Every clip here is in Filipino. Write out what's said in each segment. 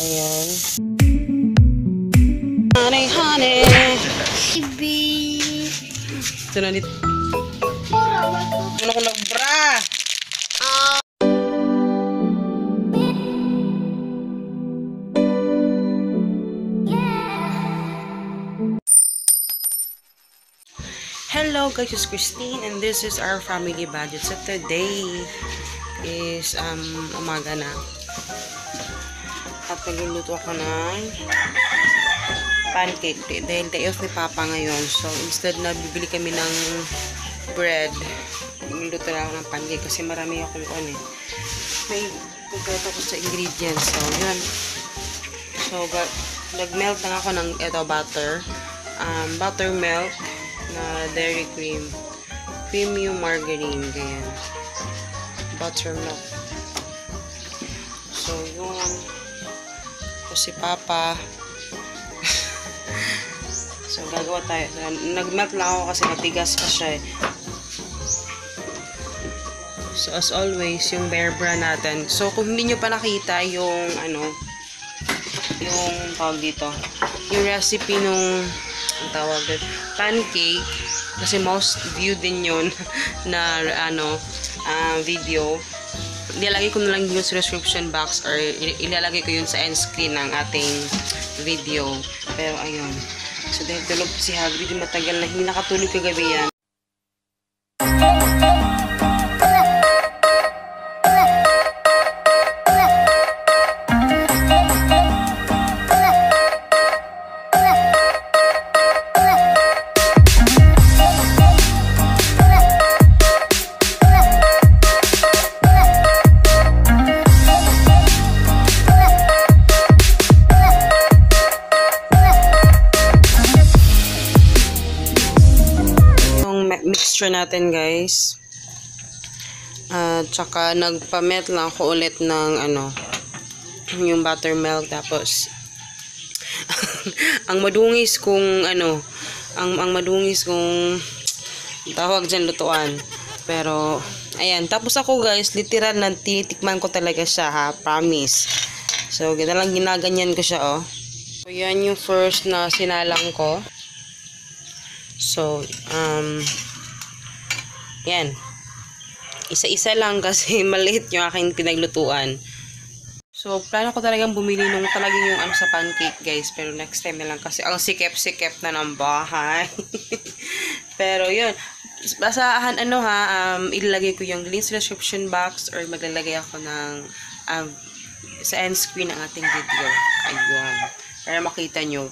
Ayan. Honey, honey. Baby. Ito na dito. Ano ko nagbra? Hello guys, it's Christine and this is our family budget. So today is umaga na. At nagluluto ako ng pancake dahil day off ni Papa ngayon. So instead na bibili kami ng bread, nagluluto na ako ng pancake kasi marami akong may pagkata ko sa ingredients. So yun. So nag-melt lang ako ng buttermilk na dairy cream, premium margarine, ganyan, buttermilk. So yun, si Papa. So gagawa tayo. So, nag-melt lang ako kasi matigas pa siya eh. So as always, yung Bear Brand natin. So kung hindi nyo pa nakita yung yung tawag dito, yung recipe nung ang tawag dito, pancake, kasi most viewed din yun na video. Ilalagay ko na lang yun sa description box or ilalagay ko yun sa end screen ng ating video. Pero ayun, so dahil tulog si Hagrid, matagal na hindi nakatulog kagabi yan. Mixture natin guys, tsaka nagpa-melt lang ako ulit ng yung buttermilk. Tapos ang madungis kung ang madungis kung tawag dyan lutuan, pero ayan. Tapos ako guys, literal na tinitikman ko talaga siya, ha, promise. So ganda lang, ginaganyan ko siya, oh. So yan yung first na sinalang ko. So yan. Isa-isa lang kasi maliit yung aking pinaglutuan. So, plano ko talagang bumili nung talagang yung sa pancake, guys. Pero next time na lang kasi ang sikep-sikep na ng bahay. Pero yun. Basahan ilalagay ko yung link sa description box or maglalagay ako ng sa end screen ng ating video. Ayun. Para makita nyo.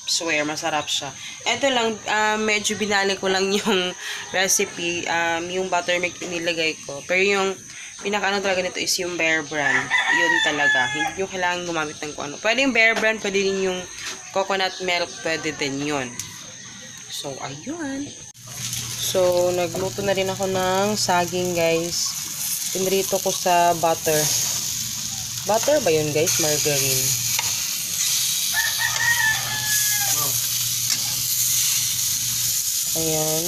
Swear, masarap siya. Ito lang, medyo binali ko lang yung recipe, yung buttermilk nilagay ko. Pero yung pinaka talaga nito is yung Bear Brand. Yun talaga. Hindi nyo kailangan gumamit ng kung ano. Pwede yung Bear Brand, pwede din yung coconut milk, pwede din yun. So, ayun. So, nagluto na rin ako ng saging, guys. Pinrito ko sa butter. Butter ba yun, guys? Margarine. Ayan.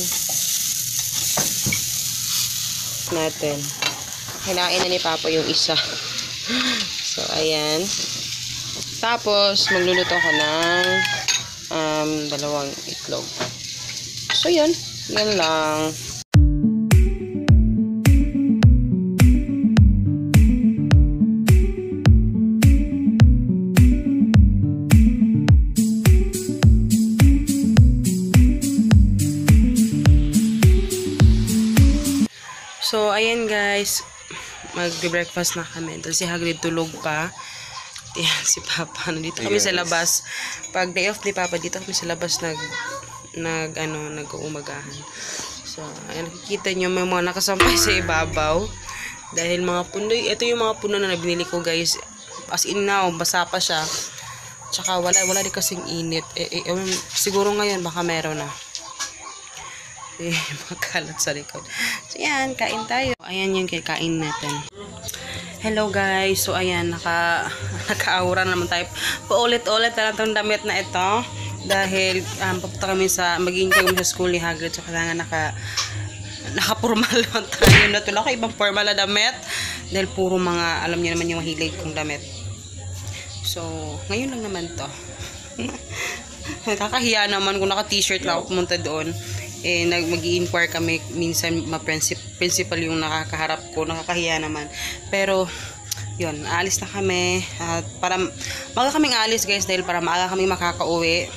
Natin. Kinain na ni Papa yung isa. So, ayan. Tapos, magluluto ako ng dalawang itlog. So, yun. Yan lang. So, ayan guys, mag-breakfast na kami. Dahil si Hagrid tulog pa. Ayan, si Papa. Nandito kami sa labas. Pag day off ni Papa, dito kami sa labas nag-uumagahan. So, ayan, nakikita nyo may mga nakasampay sa ibabaw. Dahil mga puno, ito yung mga puno na binili ko guys. As in now, basa pa siya. Tsaka wala din kasing init. Siguro ngayon, baka meron na. Makalat sa likod. So, ayan, kain tayo. Ayan yung kain natin. Hello guys. So, ayan, naka-aura naman tayo. Paulit-ulit na lang itong damit na ito. Dahil, papunta kami magiging kami sa school ni Hagrid. So, kailangan naka-formal lang tayo. Natulog ako ibang formal na damit. Dahil puro mga, alam niyo naman yung mahilig kong damit. So, ngayon lang naman to. Nakakahiya naman kung naka-t-shirt lang ako pumunta doon. Eh, mag-i-inquire kami. Minsan, principal yung nakakaharap ko. Nakakahiya naman. Pero, yun, aalis na kami. At para, maaga kaming aalis guys dahil para maaga kaming makakauwi.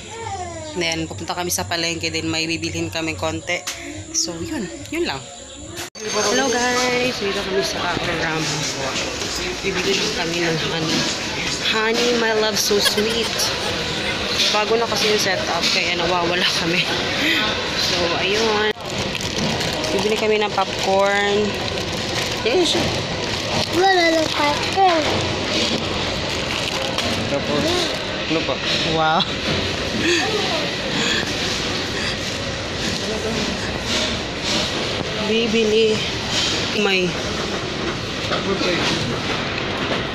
Then, pupunta kami sa palengke. Then, may bibilhin kami konti. So, yun lang. Hello guys! Dito kami sa Ram. Bibili lang kami ng honey. Honey, my love, so sweet. Bago na kasi yung setup, kaya nawawala kami. So, ayun. Bibili kami ng popcorn. Ayun siya. Wala lang popcorn. Tapos, ano pa? Wow. Bibili. May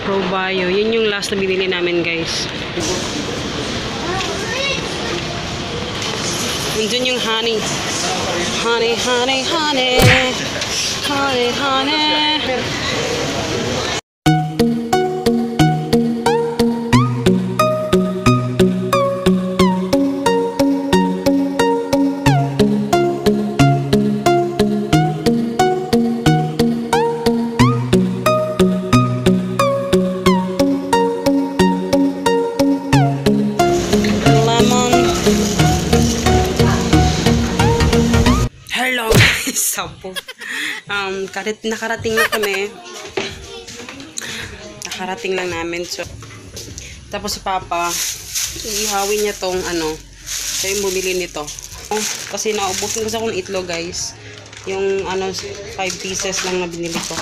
Probayo. Yun yung last na binili namin, guys. Nandun yung honey. Honey, honey, honey. Honey, honey. Hello guys, sapo. Nakarating na kami. Nakarating lang namin. So, tapos si Papa, ihawin niya tong siya yung bumili nito. Kasi naubusin kasi akong itlog guys. Yung 5 pieces lang na binili ko.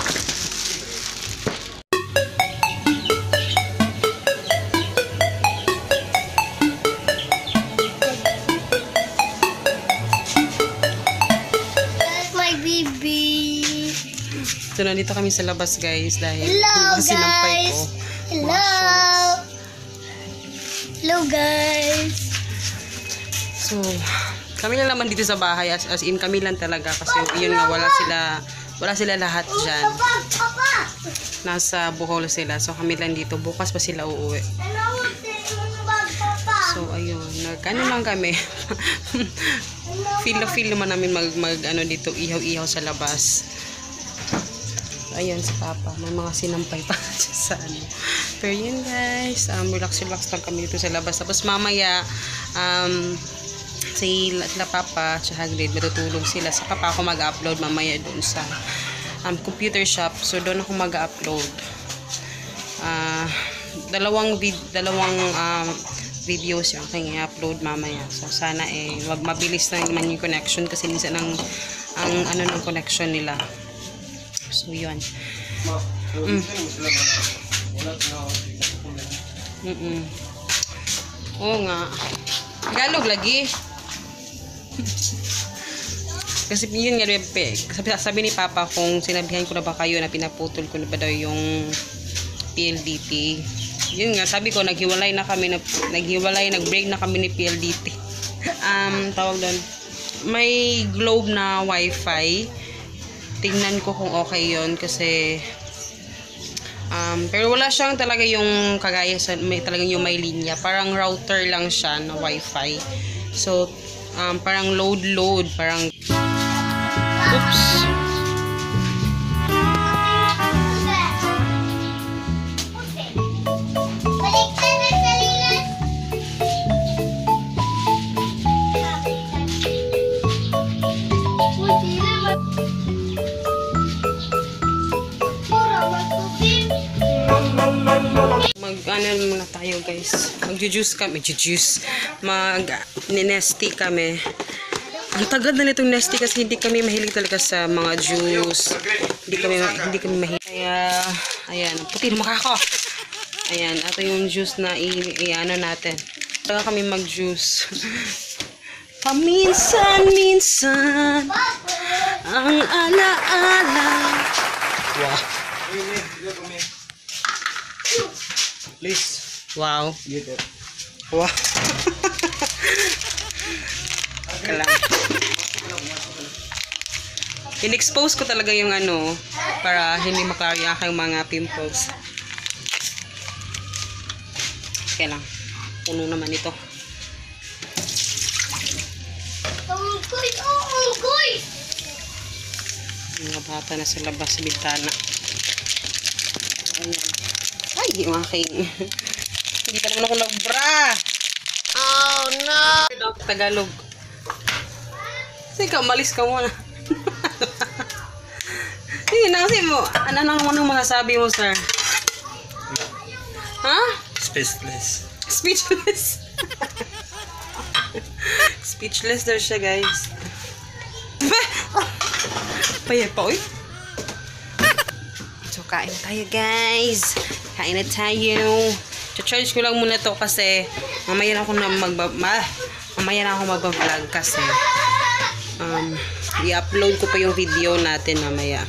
So, nandito kami sa labas, guys, dahil Hello, sinampay ko. guys! Hello! Hello, guys! So, kami lang naman dito sa bahay, as in kami lang talaga, kasi yun nga, wala sila lahat dyan. Nasa Bohol sila, so kami lang dito. Bukas pa sila uuwi. So, ayun, lang kami. feel naman namin dito, ihaw-ihaw sa labas. Ayun si Papa, may mga sinampay pa sa Pero yun guys, relax lang kami dito sa labas. Tapos mamaya, si Papa at Hagrid, matutulog sila. Sa Papa ako mag-upload mamaya dun sa computer shop. So doon ako mag-upload. Dalawang videos yung aking i-upload mamaya. So sana wag mabilis na naman yung connection kasi minsan ang ng connection nila. So, yun. Oo nga. Tagalog lagi. Kasi yun nga, sabi ni Papa kung sinabihan ko na ba kayo na pinaputol ko na ba daw yung PLDT. Yun nga, sabi ko, nag-break na kami ni PLDT. Tawag doon. May Globe na Wi-Fi. Tingnan ko kung okay yon kasi pero wala siyang talaga yung kagaya sa talagang yung may linya, parang router lang siya na wifi. So parang load parang oops. Muna tayo guys. Mag-juice kami. Mag-nesty kami. Ang tagal na nitong nesty kasi hindi kami mahilig talaga sa mga juice. Hindi kami mahilig. Kaya, ayan. Puti na mukha ko. Ayan. Ito yung juice na natin. Talaga kami mag-juice. Paminsan-minsan ang ala-ala. Wow. Please. Wow. Get it. Wow. Kalam. In-expose ko talaga yung para hindi makarya yung mga pimples. Kaya lang. Puno naman ito. Unggoy! Oh, unggoy! Mga bata na sa labas sa bintana. Ayan. Ay, yung aking. Hindi pa naman ako nagbra. Oh, no! Tagalog. Sige ka, umalis ka muna. Sige na, kasi mo. Ano mga sabi mo, sir? Ha? Spaceless. Speechless. Speechless daw siya, guys. Paya pa, uy. So, kain tayo, guys. Kain na tayo. Charge ko lang muna to kasi mamaya na ako magba-vlog kasi i-upload ko pa yung video natin mamaya.